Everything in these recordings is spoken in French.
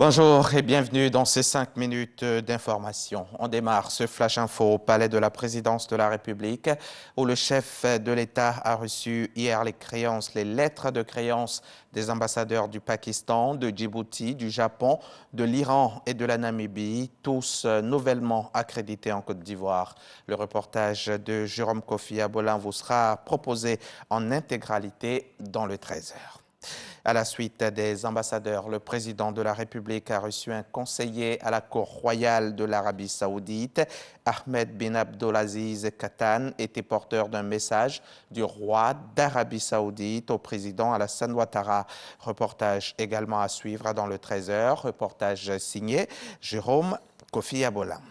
Bonjour et bienvenue dans ces 5 minutes d'information. On démarre ce Flash Info au Palais de la Présidence de la République où le chef de l'État a reçu hier les lettres de créance des ambassadeurs du Pakistan, de Djibouti, du Japon, de l'Iran et de la Namibie, tous nouvellement accrédités en Côte d'Ivoire. Le reportage de Jérôme Kofi Abolin vous sera proposé en intégralité dans le 13h. À la suite des ambassadeurs, le président de la République a reçu un conseiller à la Cour royale de l'Arabie saoudite. Ahmed bin Abdulaziz Katan était porteur d'un message du roi d'Arabie saoudite au président Alassane Ouattara. Reportage également à suivre dans le 13h. Reportage signé Jérôme Kofi Abolin.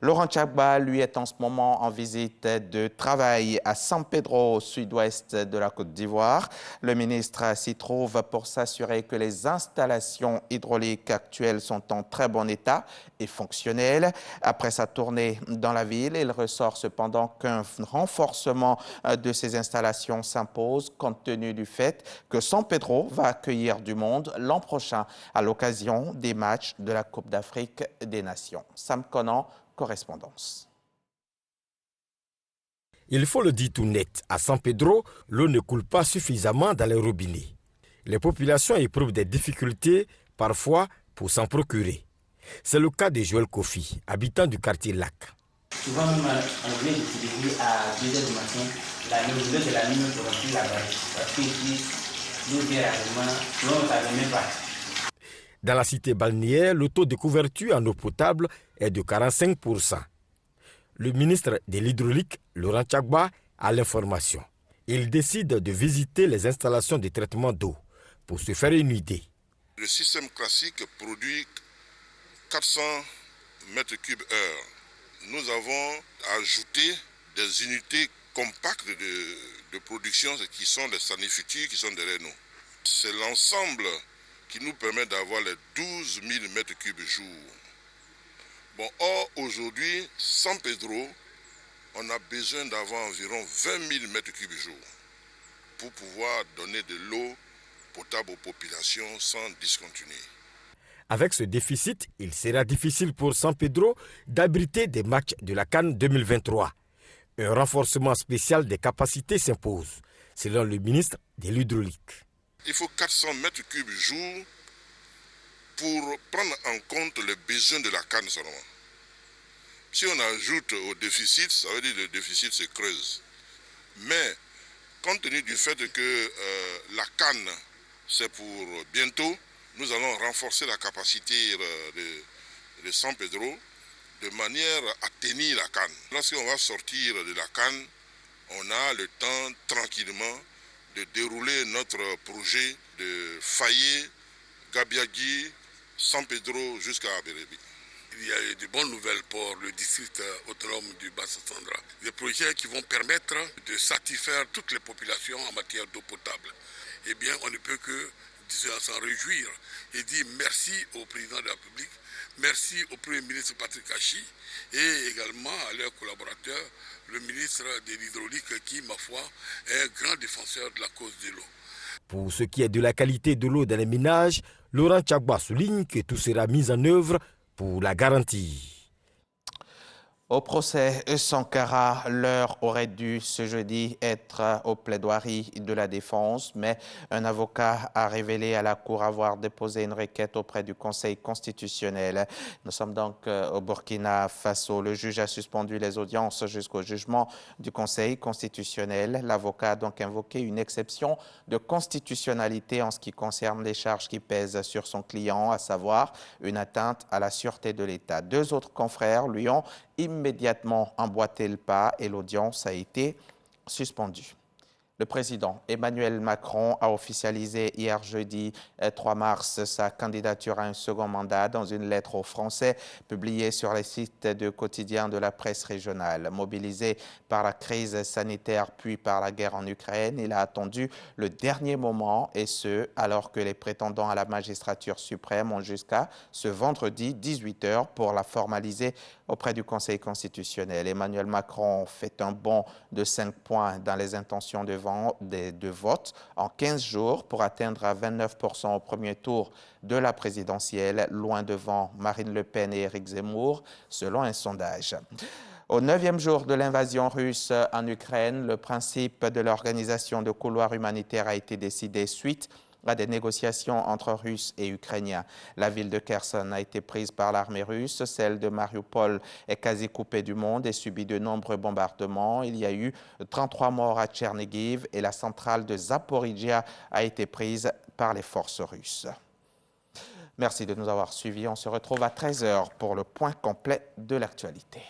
Laurent Gbagba, lui, est en ce moment en visite de travail à San Pedro, au sud-ouest de la Côte d'Ivoire. Le ministre s'y trouve pour s'assurer que les installations hydrauliques actuelles sont en très bon état et fonctionnelles. Après sa tournée dans la ville, il ressort cependant qu'un renforcement de ces installations s'impose compte tenu du fait que San Pedro va accueillir du monde l'an prochain à l'occasion des matchs de la Coupe d'Afrique des Nations. Sam Conan, correspondance. Il faut le dire tout net, à San Pedro, l'eau ne coule pas suffisamment dans les robinets. Les populations éprouvent des difficultés, parfois, pour s'en procurer. C'est le cas de Joël Kofi, habitant du quartier Lac. Souvent, même on vient d'utiliser à 2h du matin, la lumière de la nuit pour remplir la bâche. Parce que ici, l'eau est rarement, l'eau ne s'avait même pas. Dans la cité balnéaire, le taux de couverture en eau potable est de 45%. Le ministre de l'Hydraulique, Laurent Gbagba, a l'information. Il décide de visiter les installations de traitement d'eau pour se faire une idée. Le système classique produit 400 m3/h. Nous avons ajouté des unités compactes de production qui sont les sanifutures qui sont derrière nous. C'est l'ensemble qui nous permet d'avoir les 12 000 m3 jour. Bon, or, aujourd'hui, San Pedro, on a besoin d'avoir environ 20 000 m3 jour pour pouvoir donner de l'eau potable aux populations sans discontinuer. Avec ce déficit, il sera difficile pour San Pedro d'abriter des matchs de la CAN 2023. Un renforcement spécial des capacités s'impose, selon le ministre de l'Hydraulique. Il faut 400 m3 jour pour prendre en compte les besoins de la canne seulement. Si on ajoute au déficit, ça veut dire que le déficit se creuse. Mais compte tenu du fait que la canne, c'est pour bientôt, nous allons renforcer la capacité de San Pedro de manière à tenir la canne. Lorsqu'on va sortir de la canne, on a le temps tranquillement de dérouler notre projet de Faye, Gabiagui, San Pedro jusqu'à Abérébi. Il y a de bonnes nouvelles pour le district autonome du Bassa-Sandra. Des projets qui vont permettre de satisfaire toutes les populations en matière d'eau potable. Eh bien, on ne peut que s'en réjouir et dire merci au président de la République, merci au Premier ministre Patrick Achi et également à leurs collaborateurs, le ministre de l'Hydraulique qui, ma foi, est un grand défenseur de la cause de l'eau. Pour ce qui est de la qualité de l'eau dans les ménages, Laurent Gbagba souligne que tout sera mis en œuvre pour la garantie. Au procès Sankara, l'heure aurait dû ce jeudi être aux plaidoiries de la défense, mais un avocat a révélé à la Cour avoir déposé une requête auprès du Conseil constitutionnel. Nous sommes donc au Burkina Faso. Le juge a suspendu les audiences jusqu'au jugement du Conseil constitutionnel. L'avocat a donc invoqué une exception de constitutionnalité en ce qui concerne les charges qui pèsent sur son client, à savoir une atteinte à la sûreté de l'État. 2 autres confrères lui ont immédiatement emboîté le pas et l'audience a été suspendue. Le président Emmanuel Macron a officialisé hier jeudi 3 mars sa candidature à un second mandat dans une lettre aux Français publiée sur les sites de quotidiens de la presse régionale. Mobilisé par la crise sanitaire puis par la guerre en Ukraine, il a attendu le dernier moment et ce, alors que les prétendants à la magistrature suprême ont jusqu'à ce vendredi 18h pour la formaliser auprès du Conseil constitutionnel. Emmanuel Macron fait un bond de 5 points dans les intentions de vote en 15 jours pour atteindre à 29% au premier tour de la présidentielle, loin devant Marine Le Pen et Éric Zemmour, selon un sondage. Au 9e jour de l'invasion russe en Ukraine, le principe de l'organisation de couloirs humanitaires a été décidé suite à des négociations entre Russes et Ukrainiens. La ville de Kherson a été prise par l'armée russe, celle de Mariupol est quasi coupée du monde et subit de nombreux bombardements. Il y a eu 33 morts à Tchernigiv et la centrale de Zaporizhia a été prise par les forces russes. Merci de nous avoir suivis. On se retrouve à 13 h pour le point complet de l'actualité.